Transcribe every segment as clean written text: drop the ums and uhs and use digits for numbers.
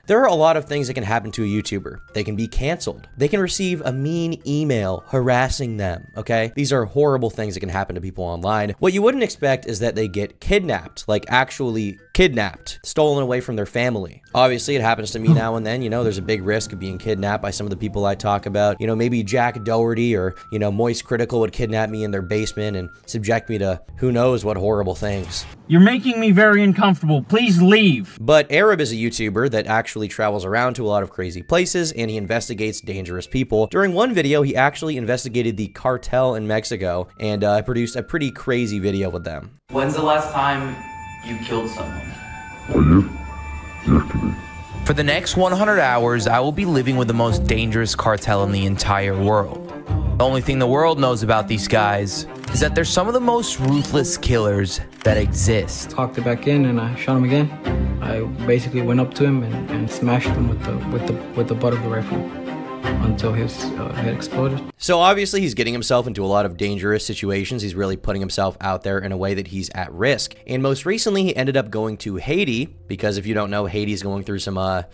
There are a lot of things that can happen to a YouTuber. They can be canceled. They can receive a mean email harassing them, okay? These are horrible things that can happen to people online. What you wouldn't expect is that they get kidnapped, like actually kidnapped, stolen away from their family. Obviously, it happens to me now and then. You know, there's a big risk of being kidnapped by some of the people I talk about. You know, maybe Jack Doherty or, you know, Moist Critical would kidnap me in their basement and subject me to who knows what horrible things. You're making me very uncomfortable. Please leave. But Arab is a YouTuber that actually travels around to a lot of crazy places, and he investigates dangerous people. During one video, he actually investigated the cartel in Mexico and produced a pretty crazy video with them. When's the last time you killed someone? Yesterday. For the next 100 hours, I will be living with the most dangerous cartel in the entire world. The only thing the world knows about these guys is that they're some of the most ruthless killers that exist. Talked it back in and I shot him again. I basically went up to him and smashed him with the butt of the rifle until his head exploded. So obviously he's getting himself into a lot of dangerous situations. He's really putting himself out there in a way that he's at risk. And most recently he ended up going to Haiti, because if you don't know, Haiti's going through some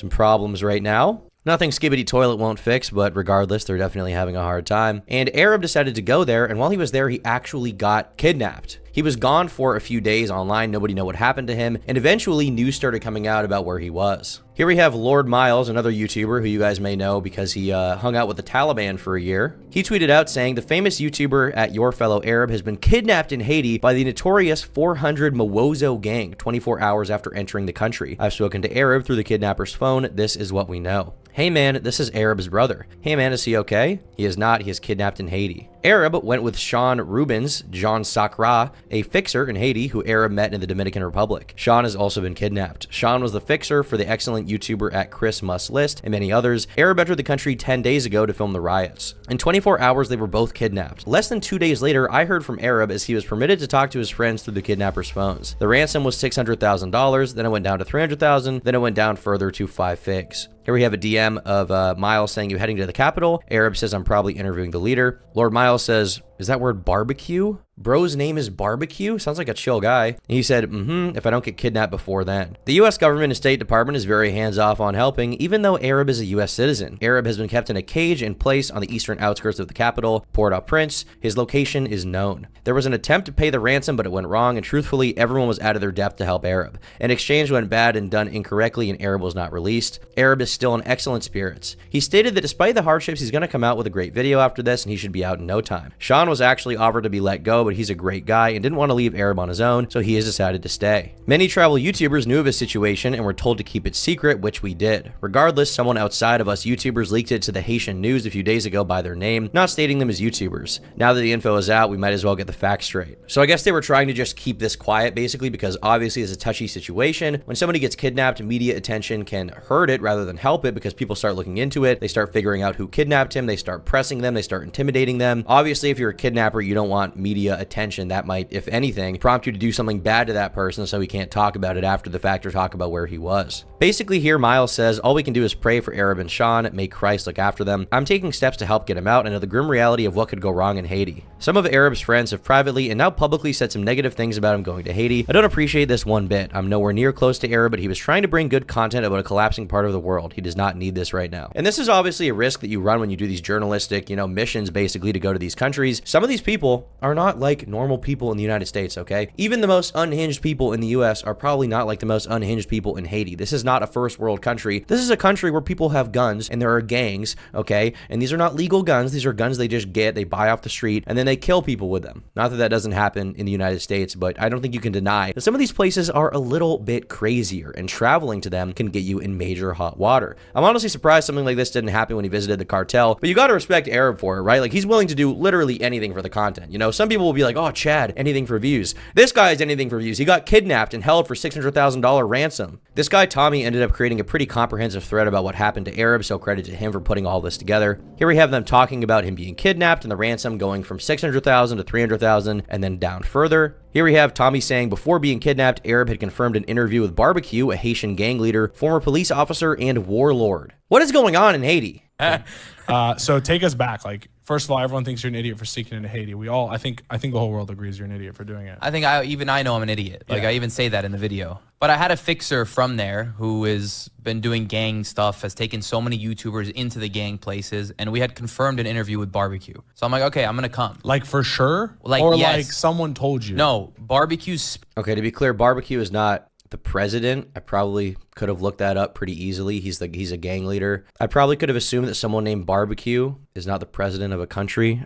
problems right now. Nothing Skibbity Toilet won't fix, but regardless, they're definitely having a hard time. And Arab decided to go there, and while he was there, he actually got kidnapped. He was gone for a few days online, nobody knew what happened to him, and eventually news started coming out about where he was. Here we have Lord Miles, another YouTuber who you guys may know because he hung out with the Taliban for a year. He tweeted out saying, "The famous YouTuber at Your Fellow Arab has been kidnapped in Haiti by the notorious 400 Mawozo gang 24 hours after entering the country. I've spoken to Arab through the kidnapper's phone. This is what we know." Hey man, this is Arab's brother. Hey man, is he okay? He is not. He is kidnapped in Haiti. Arab went with Sean Rubens, John Sacra, a fixer in Haiti who Arab met in the Dominican Republic. Sean has also been kidnapped. Sean was the fixer for the excellent YouTuber at Chris Must List and many others. Arab entered the country 10 days ago to film the riots. In 24 hours, they were both kidnapped. Less than 2 days later, I heard from Arab as he was permitted to talk to his friends through the kidnapper's phones. The ransom was $600,000, then it went down to $300,000, then it went down further to 5 figs. Here we have a DM of Miles saying, "You heading to the capital?" Arab says, "I'm probably interviewing the leader." Lord Miles says, "Is that word barbecue? Bro's name is Barbecue? Sounds like a chill guy." And he said, if I don't get kidnapped before then. The U.S. government and State Department is very hands-off on helping, even though Arab is a U.S. citizen. Arab has been kept in a cage in place on the eastern outskirts of the capital, Port-au-Prince. His location is known. There was an attempt to pay the ransom, but it went wrong, and truthfully, everyone was out of their depth to help Arab. An exchange went bad and done incorrectly, and Arab was not released. Arab is still in excellent spirits. He stated that despite the hardships, he's going to come out with a great video after this, and he should be out in no time. Sean was actually offered to be let go, but he's a great guy and didn't want to leave Arab on his own, so he has decided to stay. Many travel YouTubers knew of his situation and were told to keep it secret, which we did. Regardless, someone outside of us YouTubers leaked it to the Haitian news a few days ago by their name, not stating them as YouTubers. Now that the info is out, we might as well get the facts straight. So I guess they were trying to just keep this quiet, basically, because obviously it's a touchy situation. When somebody gets kidnapped, media attention can hurt it rather than help it, because people start looking into it, they start figuring out who kidnapped him, they start pressing them, they start intimidating them. Obviously, if you're a kidnapper, you don't want media attention. That might, if anything, prompt you to do something bad to that person so he can't talk about it after the fact or talk about where he was. Basically here, Miles says, all we can do is pray for Arab and Sean, may Christ look after them. I'm taking steps to help get him out and know the grim reality of what could go wrong in Haiti. Some of Arab's friends have privately and now publicly said some negative things about him going to Haiti. I don't appreciate this one bit. I'm nowhere near close to Arab, but he was trying to bring good content about a collapsing part of the world. He does not need this right now. And this is obviously a risk that you run when you do these journalistic, missions basically to go to these countries. Some of these people are not like normal people in the United States, okay? Even the most unhinged people in the US are probably not like the most unhinged people in Haiti. This is not a first world country. This is a country where people have guns and there are gangs, okay? And these are not legal guns. These are guns they just get, they buy off the street, and then they kill people with them. Not that that doesn't happen in the United States, but I don't think you can deny that some of these places are a little bit crazier, and traveling to them can get you in major hot water. I'm honestly surprised something like this didn't happen when he visited the cartel, but you got to respect Arab for it, right? Like, he's willing to do literally anything for the content. Some people will be like, oh, Chad, anything for views. This guy is anything for views. He got kidnapped and held for $600,000 ransom. This guy, Tommy, ended up creating a pretty comprehensive thread about what happened to Arab, so credit to him for putting all this together. Here we have them talking about him being kidnapped and the ransom going from $600,000 to $300,000 and then down further. Here we have Tommy saying before being kidnapped, Arab had confirmed an interview with Barbecue, a Haitian gang leader, former police officer, and warlord. What is going on in Haiti? So take us back. Like, first of all, everyone thinks you're an idiot for sneaking into Haiti. I think the whole world agrees you're an idiot for doing it. I think I know I'm an idiot. Like, I even say that in the video. But I had a fixer from there who has been doing gang stuff, has taken so many YouTubers into the gang places, and we had confirmed an interview with Barbecue. So I'm like, okay, I'm gonna come. Like, for sure? Like, or yes. like someone told you? No, Barbecue's. Okay, to be clear, Barbecue is not the president. I probably could have looked that up pretty easily. He's a gang leader. I probably could have assumed that someone named Barbecue is not the president of a country.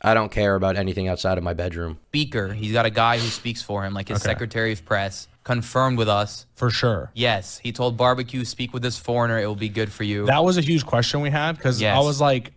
I don't care about anything outside of my bedroom. Speaker. He's got a guy who speaks for him, like his Secretary of Press, confirmed with us. For sure. Yes, he told Barbecue, speak with this foreigner. It will be good for you. That was a huge question we had because Yes.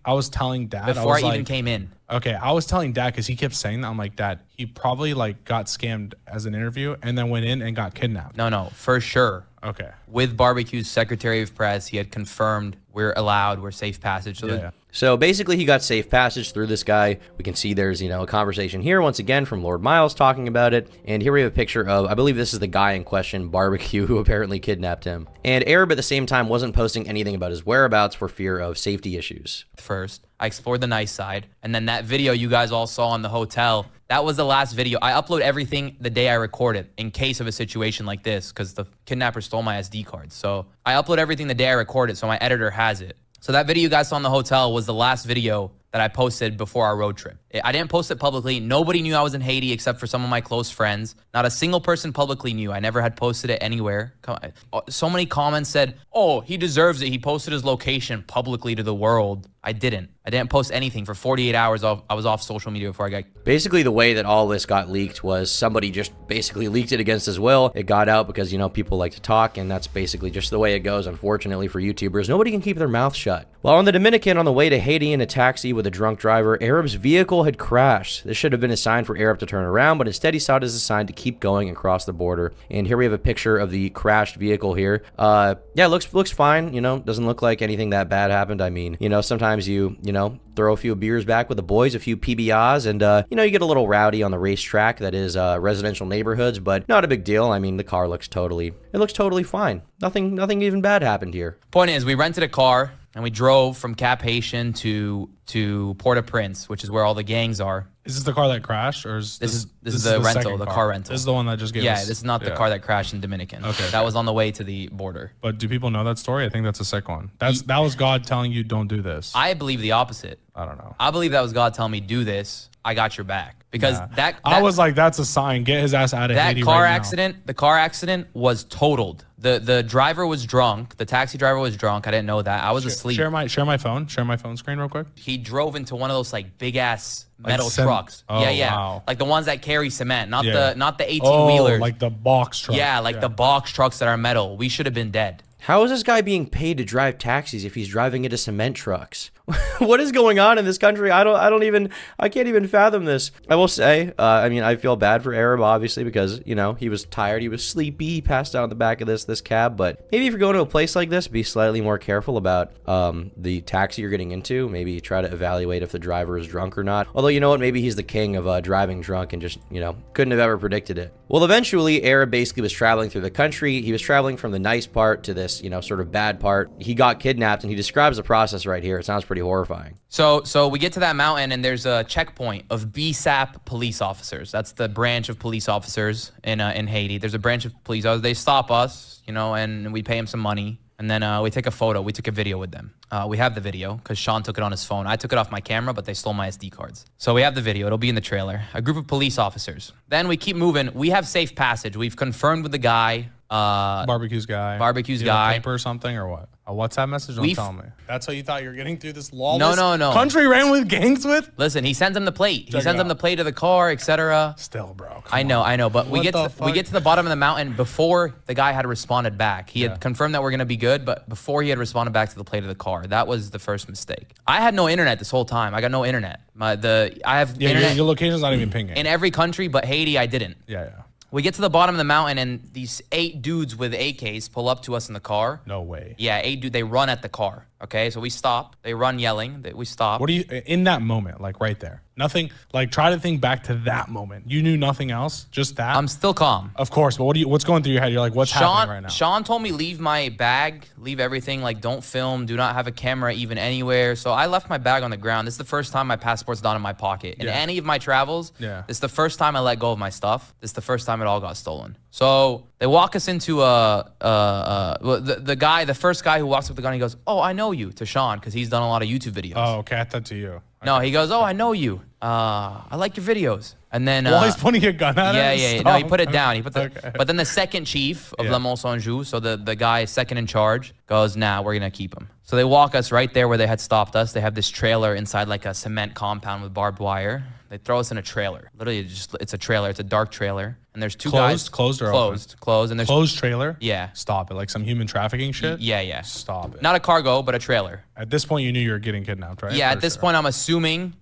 I was telling Dad. Before I even came in. Okay, I was telling Dad because he kept saying that. I'm like, Dad, he probably like got scammed as an interview and then went in and got kidnapped. No, for sure. Okay. With Barbecue's Secretary of Press, he had confirmed we're safe passage. So Yeah. So basically, he got safe passage through this guy. We can see there's, a conversation here once again from Lord Miles talking about it. And here we have a picture of, I believe this is the guy in question, Barbecue, who apparently kidnapped him. And Arab at the same time wasn't posting anything about his whereabouts for fear of safety issues. First, I explored the nice side. And then that video you guys all saw in the hotel, that was the last video. I upload everything the day I record it in case of a situation like this because the kidnapper stole my SD card. So I upload everything the day I record it so my editor has it. So that video you guys saw in the hotel was the last video that I posted before our road trip. I didn't post it publicly. Nobody knew I was in Haiti except for some of my close friends. Not a single person publicly knew. I never had posted it anywhere. So many comments said, oh, he deserves it. He posted his location publicly to the world. I didn't post anything for 48 hours. I was off social media before I got... Basically, the way that all this got leaked was somebody just basically leaked it against his will. It got out because, people like to talk, and that's basically just the way it goes, unfortunately, for YouTubers. Nobody can keep their mouth shut. While on the Dominican, on the way to Haiti in a taxi with a drunk driver, Arab's vehicle had crashed. This should have been a sign for Arab to turn around, but instead he saw it as a sign to keep going and cross the border. And here we have a picture of the crashed vehicle here. Yeah, looks fine. Doesn't look like anything that bad happened. I mean, sometimes you throw a few beers back with the boys, a few PBRs, and you get a little rowdy on the racetrack that is residential neighborhoods, but not a big deal. I mean, the car looks totally fine. Nothing even bad happened here. Point is, we rented a car and we drove from Cap Haitian to Port-au-Prince, which is where all the gangs are. Is this the car that crashed, or is this is the rental, the car rental? This is the one that just gave us... Yeah, this is not the car that crashed in Dominican. Okay. That was on the way to the border. But do people know that story? I think that's a sick one. That was God telling you don't do this. I believe the opposite. I don't know. I believe that was God telling me, do this. I got your back. Because that I was like, that's a sign. Get his ass out of Haiti that car right now. accident, the car accident was totaled. The driver was drunk. The taxi driver was drunk. I didn't know that. I was asleep. Share my phone. Share my phone screen real quick. He drove into one of those like big ass metal Like trucks. Oh, yeah. Wow. Like the ones that carry cement, not Yeah. the 18-wheelers. like the box truck. Yeah, like the box trucks that are metal. We should have been dead. How is this guy being paid to drive taxis if he's driving into cement trucks? What is going on in this country? I can't even fathom this. I will say, I feel bad for Arab, obviously, because, he was tired, he was sleepy, he passed out in the back of this cab, but maybe if you're going to a place like this, be slightly more careful about the taxi you're getting into. Maybe try to evaluate if the driver is drunk or not. Although, you know what, maybe he's the king of driving drunk and just, couldn't have ever predicted it. Well, eventually, Arab basically was traveling through the country. He was traveling from the nice part to this, sort of bad part. He got kidnapped, and he describes the process right here. It sounds pretty horrifying. So we get to that mountain, and there's a checkpoint of BSAP police officers. That's the branch of police officers in Haiti. There's a branch of police. They stop us, and we pay them some money. And then we take a photo. We took a video with them. We have the video because Sean took it on his phone. I took it off my camera, but they stole my SD cards. So we have the video. It'll be in the trailer. A group of police officers. Then we keep moving. We have safe passage. We've confirmed with the guy. Barbecue's guy. Barbecue's You have guy. a paper or something, or what? A WhatsApp message? Don't tell me. That's how you thought you were getting through this lawless No. country ran with gangs with? Listen, he sends them the plate. Check He sends it them the plate of the car, etc. Still, bro. I know. But we What get the to the bottom of the mountain before the guy had responded back. He had confirmed that we're gonna be good, but before he had responded back to the plate of the car, that was the first mistake. I had no internet this whole time. I got no internet. I have internet your location's not even pinging. in every country, but Haiti, I didn't. Yeah. We get to the bottom of the mountain, and these 8 dudes with AKs pull up to us in the car. No way. Yeah, 8 dudes. They run at the car. Okay, so we stop. They run yelling. We stop. What do you in that moment, like right there? Nothing. Like, try to think back to that moment. You knew nothing else, just that. I'm still calm. Of course, but what's going through your head? You're like, what's happening right now? Sean told me leave my bag, leave everything, like don't film, do not have a camera even anywhere. So I left my bag on the ground. This is the first time my passport's not in my pocket. In any of my travels, this is the first time I let go of my stuff. This is the first time it all got stolen. So they walk us into the first guy who walks up with the gun, he goes, "Oh, I know you," to Sean, because he's done a lot of YouTube videos. Oh, okay, I thought to you. No, he goes, "Oh, I know you. I like your videos." And then while he's pointing a gun at him? Yeah. No, he put it down. He put But then the second chief of Le Mont Saint-Just, so the guy second in charge, goes, "Nah, we're gonna keep him." So they walk us right there where they had stopped us. They have this trailer inside like a cement compound with barbed wire. They throw us in a trailer. Literally, it's a trailer. It's a dark trailer. And there's two guys. Closed or closed? Open? Closed. And there's closed trailer? Yeah. Stop it. Like some human trafficking shit? Yeah. Stop it. Not a cargo, but a trailer. At this point, you knew you were getting kidnapped, right? Yeah, at this point, I'm assuming.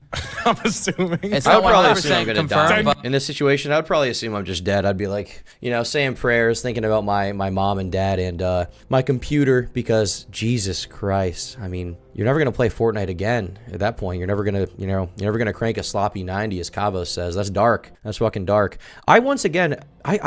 I'm assuming. It's I not would probably assume I'm 100% gonna die. confirmed, but In this situation, I would probably assume I'm just dead. I'd be like, saying prayers, thinking about my mom and dad and my computer, because Jesus Christ, I mean, you're never gonna play Fortnite again. At that point, you're never gonna crank a sloppy 90, as Cavo says. That's dark. That's fucking dark. I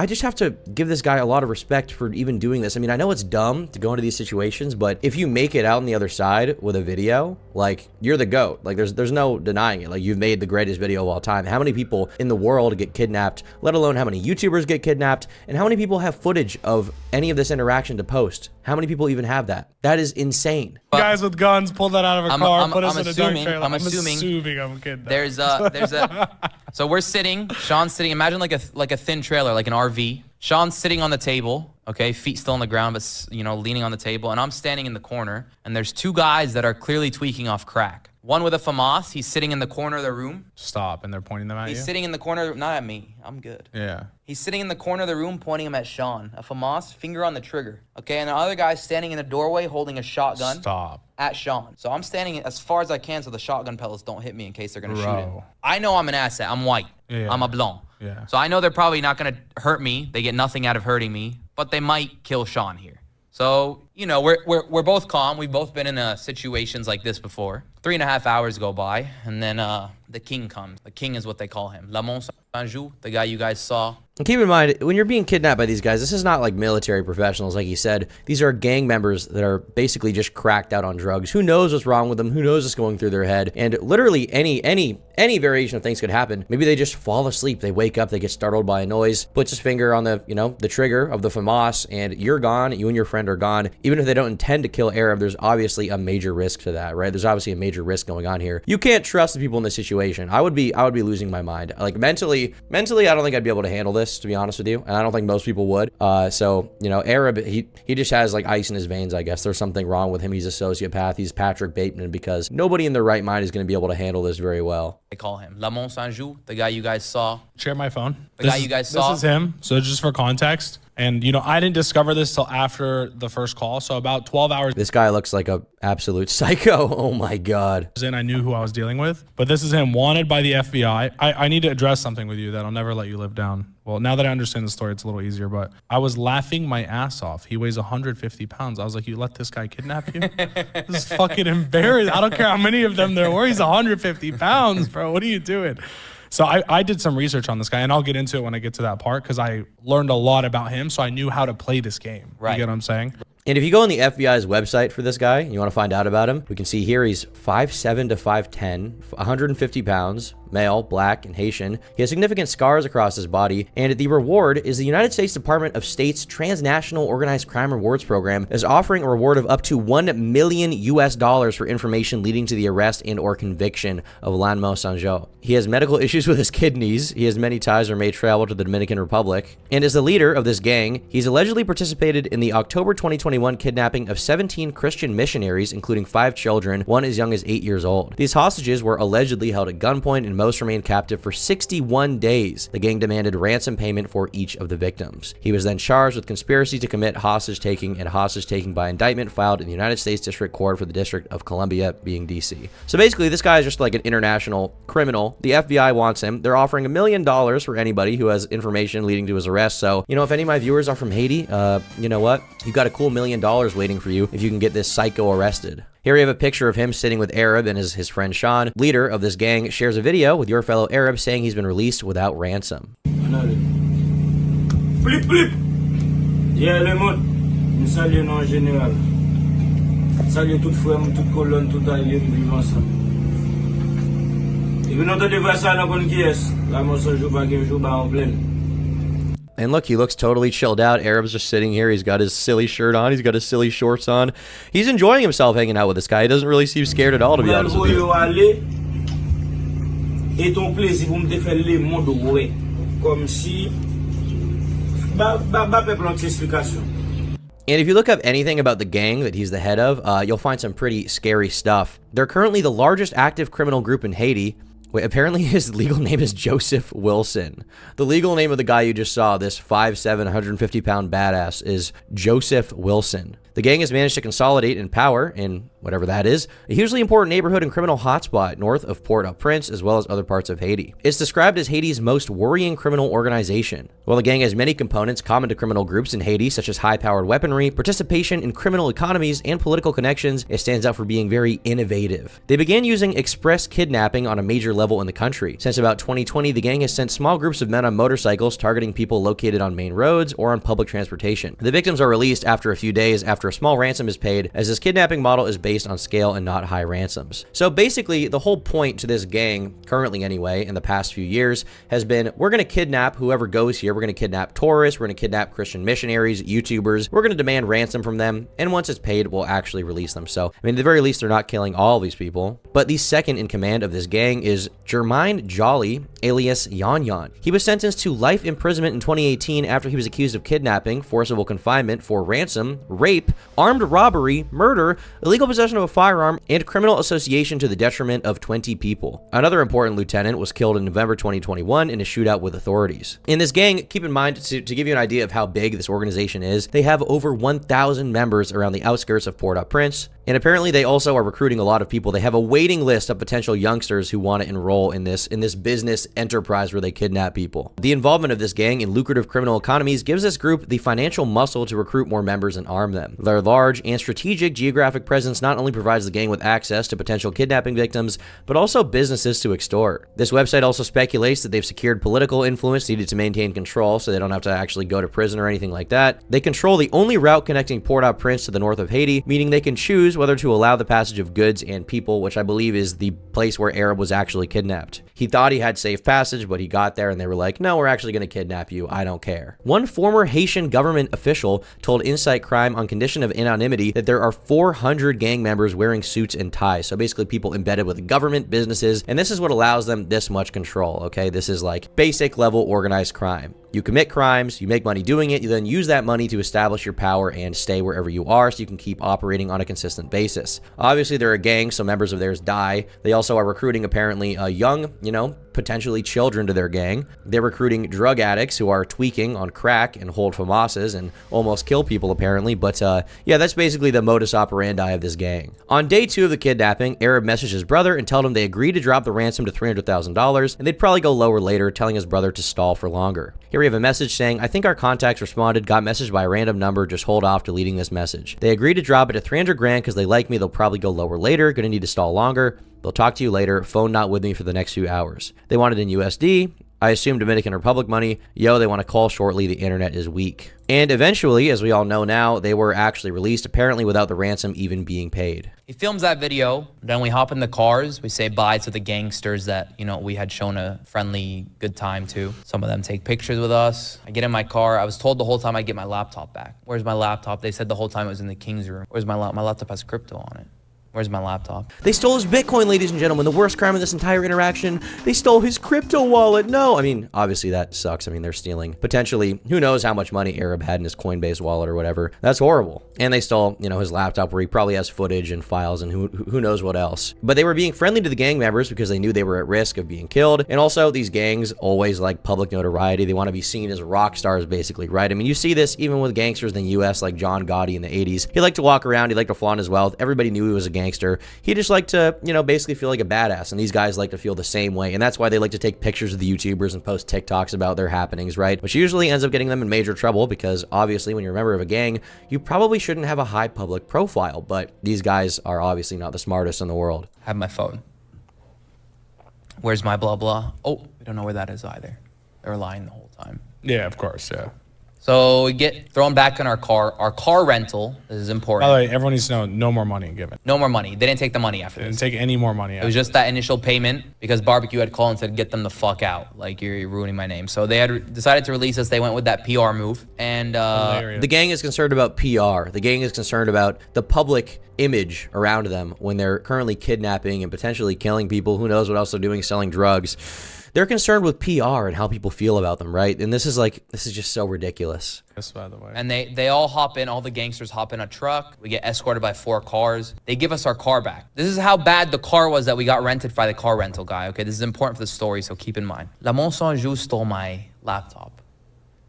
just have to give this guy a lot of respect for even doing this. I mean, I know it's dumb to go into these situations, but if you make it out on the other side with a video, like, you're the GOAT. Like, there's no denying it. Like, you've made the greatest video of all time. How many people in the world get kidnapped, let alone how many YouTubers get kidnapped, and how many people have footage of any of this interaction to post? How many people even have that? That is insane. Guys with guns pull that out of a car, put us in a dark trailer. I'm assuming I'm kidding. there's a so we're sitting, Sean's sitting, imagine like a thin trailer, like an RV. Sean's sitting on the table, okay, feet still on the ground, but leaning on the table, and I'm standing in the corner, and there's two guys that are clearly tweaking off crack. One with a FAMAS, he's sitting in the corner of the room. Stop, and they're pointing them at you? He's sitting in the corner, not at me, I'm good. Yeah. He's sitting in the corner of the room pointing him at Sean. A FAMAS, finger on the trigger. Okay, and the other guy's standing in the doorway holding a shotgun. Stop. At Sean. So I'm standing as far as I can so the shotgun pellets don't hit me in case they're gonna shoot him. I know I'm an asset, I'm white. Yeah. I'm a blond. Yeah. So I know they're probably not gonna hurt me. They get nothing out of hurting me, but they might kill Sean here. So, we're both calm. We've both been in situations like this before. 3.5 hours go by, and then the king comes. The king is what they call him. Le Mont Saint-Just, the guy you guys saw. And keep in mind, when you're being kidnapped by these guys, this is not like military professionals, like he said. These are gang members that are basically just cracked out on drugs. Who knows what's wrong with them? Who knows what's going through their head? And literally any variation of things could happen. Maybe they just fall asleep. They wake up, they get startled by a noise, puts his finger on the trigger of the FAMAS, and you're gone. You and your friend are gone. Even if they don't intend to kill Arab, there's obviously a major risk to that, right? There's obviously a major risk going on here. You can't trust the people in this situation. I would be losing my mind. Like, mentally, I don't think I'd be able to handle this, to be honest with you. And I don't think most people would. So, Arab, he just has like ice in his veins, I guess. There's something wrong with him. He's a sociopath. He's Patrick Bateman, because nobody in their right mind is going to be able to handle this very well. They call him Le Mont Saint-Just, the guy you guys saw. Share my phone. The guy you guys saw. This is him. So just for context. And, I didn't discover this till after the first call. So about 12 hours This guy looks like a absolute psycho. Oh my God. in, I knew who I was dealing with. But this is him, wanted by the FBI. I need to address something with you that I'll never let you live down. Well, now that I understand the story, it's a little easier, but I was laughing my ass off. He weighs 150 pounds. I was like, you let this guy kidnap you? This is fucking embarrassing. I don't care how many of them there were. He's 150 pounds, bro. What are you doing? So I did some research on this guy, and I'll get into it when I get to that part, because I learned a lot about him, so I knew how to play this game. Right. You get what I'm saying? And if you go on the FBI's website for this guy, and you want to find out about him, we can see here he's 5'7" to 5'10", 150 pounds, male, black, and Haitian. He has significant scars across his body, and the reward is the United States Department of State's Transnational Organized Crime Rewards Program is offering a reward of up to $1 million for information leading to the arrest and or conviction of Le Mont Saint-Just. He has medical issues with his kidneys. He has many ties or may travel to the Dominican Republic. And as the leader of this gang, he's allegedly participated in the October 2021 kidnapping of 17 Christian missionaries, including 5 children, one as young as 8 years old. These hostages were allegedly held at gunpoint, and most remained captive for 61 days. The gang demanded ransom payment for each of the victims. He was then charged with conspiracy to commit hostage taking and hostage taking by indictment filed in the United States District Court for the District of Columbia, being DC. So basically, this guy is just like an international criminal. The FBI wants him. They're offering $1 million for anybody who has information leading to his arrest. So, if any of my viewers are from Haiti, you know what? You've got a cool $1 million waiting for you if you can get this psycho arrested. Here we have a picture of him sitting with Arab and his friend Sean. Leader of this gang shares a video with your fellow Arab saying he's been released without ransom. Flip, flip. Yeah, le monde. Nous saluons en général. Saluons tout frère, toute colonne, tout allié, nous vivons ensemble. Et vous n'entendez pas ça dans qui est. La monstre joue pas, joue pas en pleine. And look, he looks totally chilled out. Arab's just sitting here. He's got his silly shirt on. He's got his silly shorts on. He's enjoying himself hanging out with this guy. He doesn't really seem scared at all, to be honest with you. Et ton plaisir pour me faire le monde ouais comme si peuple en explication. And if you look up anything about the gang that he's the head of, you'll find some pretty scary stuff. They're currently the largest active criminal group in Haiti. Wait, apparently his legal name is Joseph Wilson. The legal name of the guy you just saw, this 5'7", 150-pound badass, is Joseph Wilson. The gang has managed to consolidate in power in whatever that is, a hugely important neighborhood and criminal hotspot north of Port-au-Prince, as well as other parts of Haiti. It's described as Haiti's most worrying criminal organization. While the gang has many components common to criminal groups in Haiti, such as high-powered weaponry, participation in criminal economies, and political connections, it stands out for being very innovative. They began using express kidnapping on a major level in the country. Since about 2020, the gang has sent small groups of men on motorcycles targeting people located on main roads or on public transportation. The victims are released after a few days after a small ransom is paid, as this kidnapping model is based on scale and not high ransoms. So basically, the whole point to this gang, currently anyway, in the past few years, has been, we're going to kidnap whoever goes here. We're going to kidnap tourists. We're going to kidnap Christian missionaries, YouTubers. We're going to demand ransom from them. And once it's paid, we'll actually release them. So, I mean, at the very least, they're not killing all these people. But the second in command of this gang is Jermaine Jolly, alias Yan Yan. He was sentenced to life imprisonment in 2018 after he was accused of kidnapping, forcible confinement for ransom, rape, armed robbery, murder, illegal possession of a firearm, and criminal association to the detriment of 20 people. Another important lieutenant was killed in November 2021 in a shootout with authorities. In this gang, keep in mind, to give you an idea of how big this organization is, they have over 1,000 members around the outskirts of Port-au-Prince, and apparently they also are recruiting a lot of people. They have a waiting list of potential youngsters who want to enroll in this business enterprise where they kidnap people. The involvement of this gang in lucrative criminal economies gives this group the financial muscle to recruit more members and arm them. Their large and strategic geographic presence not only provides the gang with access to potential kidnapping victims, but also businesses to extort. This website also speculates that they've secured political influence needed to maintain control, so they don't have to actually go to prison or anything like that. They control the only route connecting Port-au-Prince to the north of Haiti, meaning they can choose whether to allow the passage of goods and people, which I believe is the place where Arab was actually kidnapped. He thought he had safe passage, but he got there and they were like, no, we're actually going to kidnap you. I don't care. One former Haitian government official told Insight Crime on condition of anonymity that there are 400 gang members wearing suits and ties. So basically people embedded with government, businesses, and this is what allows them this much control, okay? This is like basic level organized crime. You commit crimes, you make money doing it, you then use that money to establish your power and stay wherever you are so you can keep operating on a consistent basis. Obviously, they're a gang, so members of theirs die. They also are recruiting apparently young, potentially children to their gang. They're recruiting drug addicts who are tweaking on crack and hold FAMASas and almost kill people apparently. But yeah, that's basically the modus operandi of this gang. On day 2 of the kidnapping, Arab messaged his brother and told him they agreed to drop the ransom to $300,000 and they'd probably go lower later, telling his brother to stall for longer. Here we have a message saying, I think our contacts responded, got messaged by a random number, just hold off deleting this message. They agreed to drop it to 300 grand because they like me, they'll probably go lower later, gonna need to stall longer. They'll talk to you later, phone not with me for the next few hours. They want it in USD, I assume Dominican Republic money. Yo, they want to call shortly, the internet is weak. And eventually, as we all know now, they were actually released, apparently without the ransom even being paid. He films that video, then we hop in the cars, we say bye to the gangsters that, we had shown a friendly, good time to. Some of them take pictures with us. I get in my car. I was told the whole time I'd get my laptop back. Where's my laptop? They said the whole time it was in the king's room. Where's my laptop? My laptop has crypto on it. Where's my laptop? They stole his Bitcoin, ladies and gentlemen. The worst crime of this entire interaction. They stole his crypto wallet. No, I mean, obviously that sucks. I mean, they're stealing potentially, who knows how much money Arab had in his Coinbase wallet or whatever. That's horrible. And they stole, his laptop where he probably has footage and files and who knows what else. But they were being friendly to the gang members because they knew they were at risk of being killed. And also these gangs always like public notoriety. They want to be seen as rock stars basically, right? I mean, you see this even with gangsters in the US like John Gotti in the 80s. He liked to walk around. He liked to flaunt his wealth. Everybody knew he was a gangster. He just liked to, you know, basically feel like a badass, and these guys like to feel the same way, and that's why they like to take pictures of the YouTubers and post TikToks about their happenings, right? Which usually ends up getting them in major trouble because obviously when you're a member of a gang, you probably shouldn't have a high public profile, but these guys are obviously not the smartest in the world. I have my phone. Where's my blah blah? Oh, we don't know where that is either. They were lying the whole time. Yeah, of course, yeah. So we get thrown back in our car rental. This is important. By the way, everyone needs to know, no more money given. No more money. They didn't take the money after They this. didn't take any more money. It was just that initial payment because Barbecue had called and said, get them the fuck out. Like, you're ruining my name. So they had decided to release us. They went with that PR move. And the gang is concerned about PR. The gang is concerned about the public image around them when they're currently kidnapping and potentially killing people. Who knows what else they're doing, selling drugs. They're concerned with PR and how people feel about them, right? And this is just so ridiculous. Yes, by the way. And they all hop in, all the gangsters hop in a truck. We get escorted by 4 cars. They give us our car back. This is how bad the car was that we got rented by the car rental guy, okay? This is important for the story, so keep in mind. La Monsonjou stole my laptop.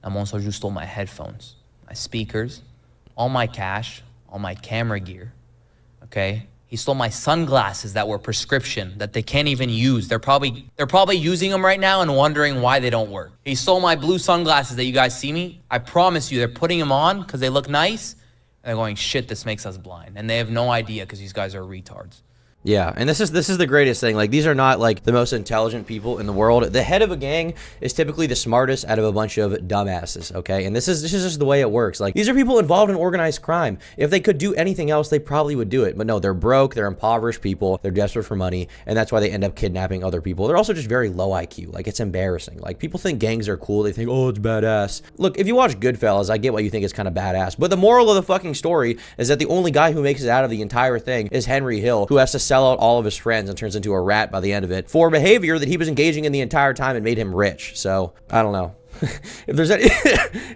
La Monsonjou stole my headphones, my speakers, all my cash, all my camera gear, okay? He stole my sunglasses that were prescription that they can't even use. They're probably using them right now and wondering why they don't work. He stole my blue sunglasses that you guys see me. I promise you, they're putting them on because they look nice. And they're going, shit, this makes us blind. And they have no idea because these guys are retards. Yeah, and this is the greatest thing. Like, these are not like the most intelligent people in the world. The head of a gang is typically the smartest out of a bunch of dumbasses, okay? And this is just the way it works. Like, these are people involved in organized crime. If they could do anything else, they probably would do it. But no, they're broke, they're impoverished people, they're desperate for money, and that's why they end up kidnapping other people. They're also just very low IQ. Like, it's embarrassing. Like, people think gangs are cool. They think, oh, it's badass. Look, if you watch Goodfellas, I get why you think it's kind of badass. But the moral of the fucking story is that the only guy who makes it out of the entire thing is Henry Hill, who has to sell out all of his friends and turns into a rat by the end of it for behavior that he was engaging in the entire time and made him rich. So, I don't know. If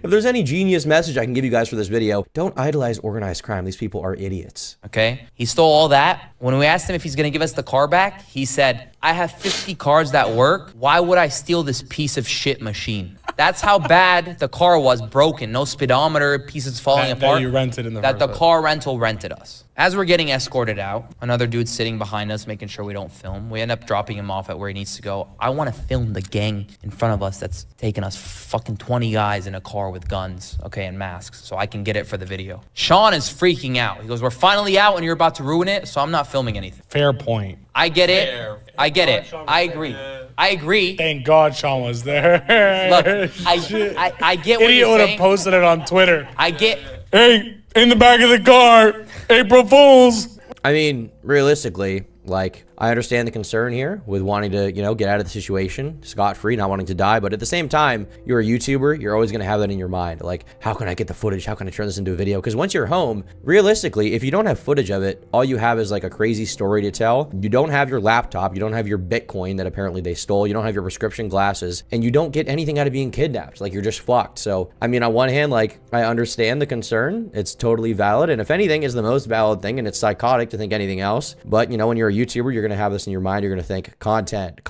there's any genius message I can give you guys for this video, don't idolize organized crime. These people are idiots. Okay? He stole all that. When we asked him if he's going to give us the car back, he said, I have 50 cars that work. Why would I steal this piece of shit machine? That's how bad the car was, broken. No speedometer, pieces falling apart. That you rented in the That the first car rental rented us. As we're getting escorted out, another dude's sitting behind us, making sure we don't film. We end up dropping him off at where he needs to go. I want to film the gang in front of us that's taking us fucking 20 guys in a car with guns, okay, and masks, so I can get it for the video. Sean is freaking out. He goes, we're finally out and you're about to ruin it, so I'm not filming anything. Fair point. I get it. I get it. I agree. I agree. Thank God Sean was there. Look, I get what Idiot you're would have saying. posted it on Twitter. I get... Hey, in the back of the car, April Fools. I mean, realistically, like, I understand the concern here with wanting to, you know, get out of the situation scot-free, not wanting to die. But at the same time, you're a YouTuber. You're always going to have that in your mind. Like, how can I get the footage? How can I turn this into a video? Because once you're home, realistically, if you don't have footage of it, all you have is like a crazy story to tell. You don't have your laptop. You don't have your Bitcoin that apparently they stole. You don't have your prescription glasses. And you don't get anything out of being kidnapped. Like, you're just fucked. So, I mean, on one hand, like, I understand the concern. It's totally valid. And if anything, is the most valid thing. And it's psychotic to think anything else. But, you know, when you're a YouTuber, you're going to have this in your mind. You're going to think content.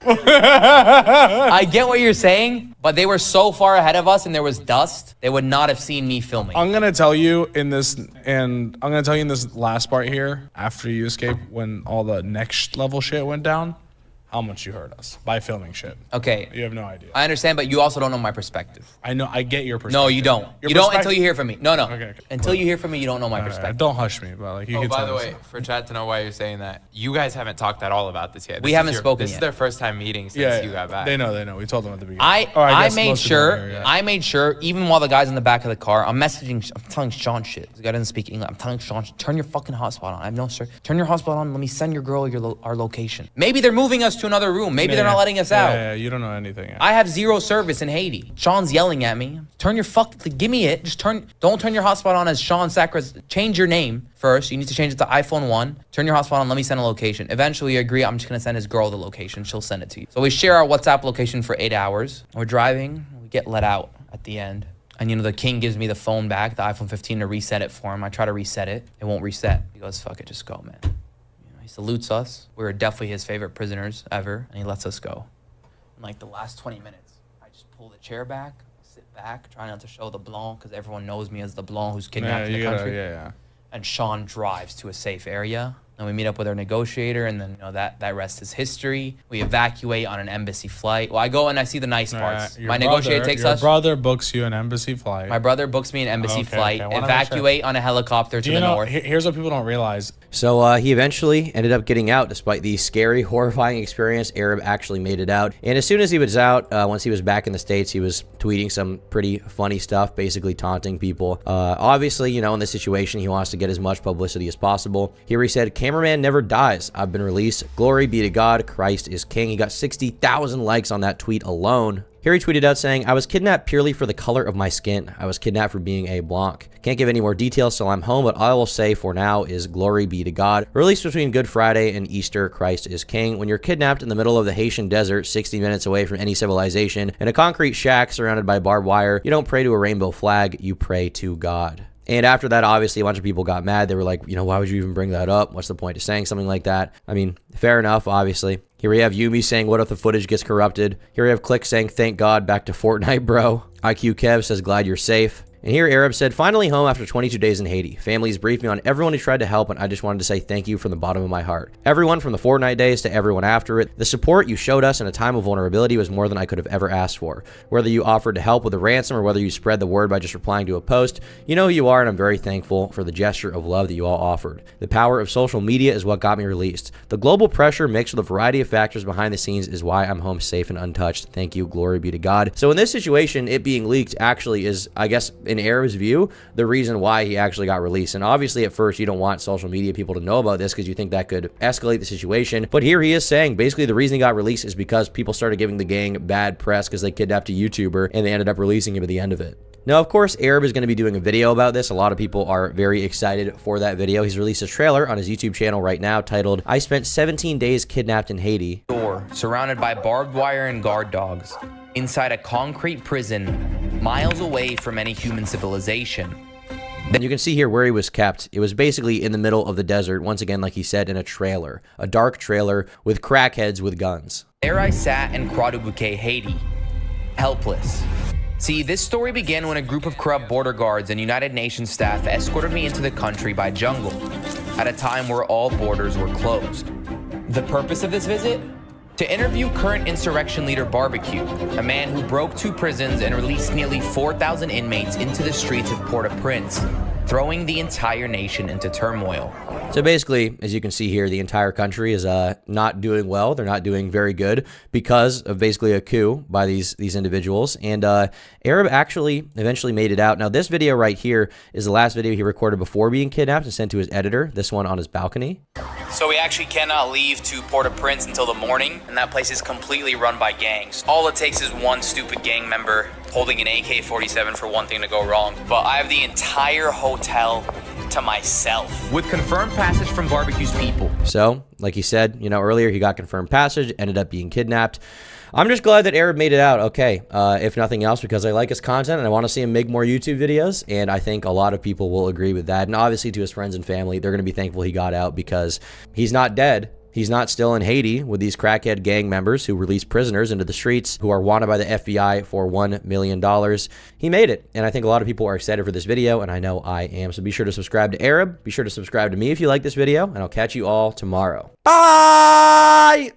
I get what you're saying, but they were so far ahead of us and there was dust, they would not have seen me filming. I'm gonna tell you in this, and I'm gonna tell you in this last part here, after you escape, when all the next level shit went down, how much you hurt us by filming shit. Okay. You have no idea. I understand, but you also don't know my perspective. I know. I get your perspective. No, you don't. You don't until you hear from me. No. Okay. Until you hear from me, you don't know my perspective. Don't hush me, but like you can by tell the me way, something. for chat to know why you're saying that, you guys haven't talked at all about this yet. We haven't spoken This yet. is their first time meeting since you got back. They know. We told them at the beginning. I made sure, even while the guy's in the back of the car, I'm telling Sean shit. This guy doesn't speak English. I'm telling Sean, turn your fucking hotspot on. I have no, sir. Turn your hotspot on. Let me send your girl our location. Maybe they're moving us to another room. Maybe they're not letting us out. Yeah, you don't know anything. I have zero service in Haiti. Sean's yelling at me. Turn your give me it. Don't turn your hotspot on as Sean Sacras. Change your name first. You need to change it to iPhone 1. Turn your hotspot on. Let me send a location. Eventually, you agree. I'm just going to send his girl the location. She'll send it to you. So we share our WhatsApp location for 8 hours. We're driving. We get let out at the end. And, you know, the king gives me the phone back, the iPhone 15, to reset it for him. I try to reset it. It won't reset. He goes, fuck it. Just go, man. He salutes us. We were definitely his favorite prisoners ever. And he lets us go. In like the last 20 minutes, I just pull the chair back, sit back, try not to show the blonde, because everyone knows me as the blonde who's kidnapped in the country. Yeah. and Sean drives to a safe area. And we meet up with our negotiator, and then that rest is history. We evacuate on an embassy flight. Well, I go and I see the nice parts. My negotiator takes us. Your brother books you an embassy flight. My brother books me an embassy flight. Evacuate on a helicopter to the north. Here's what people don't realize. So he eventually ended up getting out despite the scary, horrifying experience. Arab actually made it out. And as soon as he was out, once he was back in the States, he was tweeting some pretty funny stuff, basically taunting people. Obviously, in this situation, he wants to get as much publicity as possible. Here he said, "Cameraman never dies. I've been released. Glory be to God. Christ is king." He got 60,000 likes on that tweet alone. Here he tweeted out saying, "I was kidnapped purely for the color of my skin. I was kidnapped for being a blanc. Can't give any more details till I'm home, but all I will say for now is glory be to God. Released between Good Friday and Easter, Christ is king. When you're kidnapped in the middle of the Haitian desert, 60 minutes away from any civilization, in a concrete shack surrounded by barbed wire, you don't pray to a rainbow flag, you pray to God." And after that, obviously, a bunch of people got mad. They were like, why would you even bring that up? What's the point of saying something like that? I mean, fair enough, obviously. Here we have Yumi saying, "What if the footage gets corrupted?" Here we have Click saying, "Thank God, back to Fortnite, bro." IQ Kev says, "Glad you're safe." And here Arab said, "Finally home after 22 days in Haiti. Families briefed me on everyone who tried to help, and I just wanted to say thank you from the bottom of my heart. Everyone from the Fortnite days to everyone after it. The support you showed us in a time of vulnerability was more than I could have ever asked for. Whether you offered to help with a ransom or whether you spread the word by just replying to a post, you know who you are, and I'm very thankful for the gesture of love that you all offered. The power of social media is what got me released. The global pressure mixed with a variety of factors behind the scenes is why I'm home safe and untouched. Thank you. Glory be to God." So in this situation, it being leaked actually is, I guess, in Arab's view, the reason why he actually got released. And obviously at first you don't want social media people to know about this because you think that could escalate the situation. But here he is saying basically the reason he got released is because people started giving the gang bad press because they kidnapped a YouTuber and they ended up releasing him at the end of it. Now, of course, Arab is going to be doing a video about this. A lot of people are very excited for that video. He's released a trailer on his YouTube channel right now titled, "I spent 17 days kidnapped in Haiti." Surrounded by barbed wire and guard dogs, inside a concrete prison, miles away from any human civilization. And you can see here where he was kept. It was basically in the middle of the desert, once again, like he said, in a trailer, a dark trailer with crackheads with guns. There I sat in Croix du Bouquet, Haiti, helpless. See, this story began when a group of corrupt border guards and United Nations staff escorted me into the country by jungle, at a time where all borders were closed. The purpose of this visit? To interview current insurrection leader Barbecue, a man who broke 2 prisons and released nearly 4,000 inmates into the streets of Port-au-Prince, throwing the entire nation into turmoil. So basically, as you can see here, the entire country is not doing well. They're not doing very good because of basically a coup by these individuals. And Arab actually eventually made it out. Now, this video right here is the last video he recorded before being kidnapped and sent to his editor. This one on his balcony. So we actually cannot leave to Port-au-Prince until the morning, and that place is completely run by gangs. All it takes is one stupid gang member holding an AK-47 for one thing to go wrong. But I have the entire hotel to myself, with confirmed passage from Barbecue's people. So, like he said, earlier, he got confirmed passage, ended up being kidnapped. I'm just glad that Arab made it out okay, if nothing else, because I like his content and I want to see him make more YouTube videos, and I think a lot of people will agree with that. And obviously to his friends and family, they're going to be thankful he got out because he's not dead. He's not still in Haiti with these crackhead gang members who release prisoners into the streets who are wanted by the FBI for $1 million. He made it, and I think a lot of people are excited for this video, and I know I am. So be sure to subscribe to Arab. Be sure to subscribe to me if you like this video, and I'll catch you all tomorrow. Bye!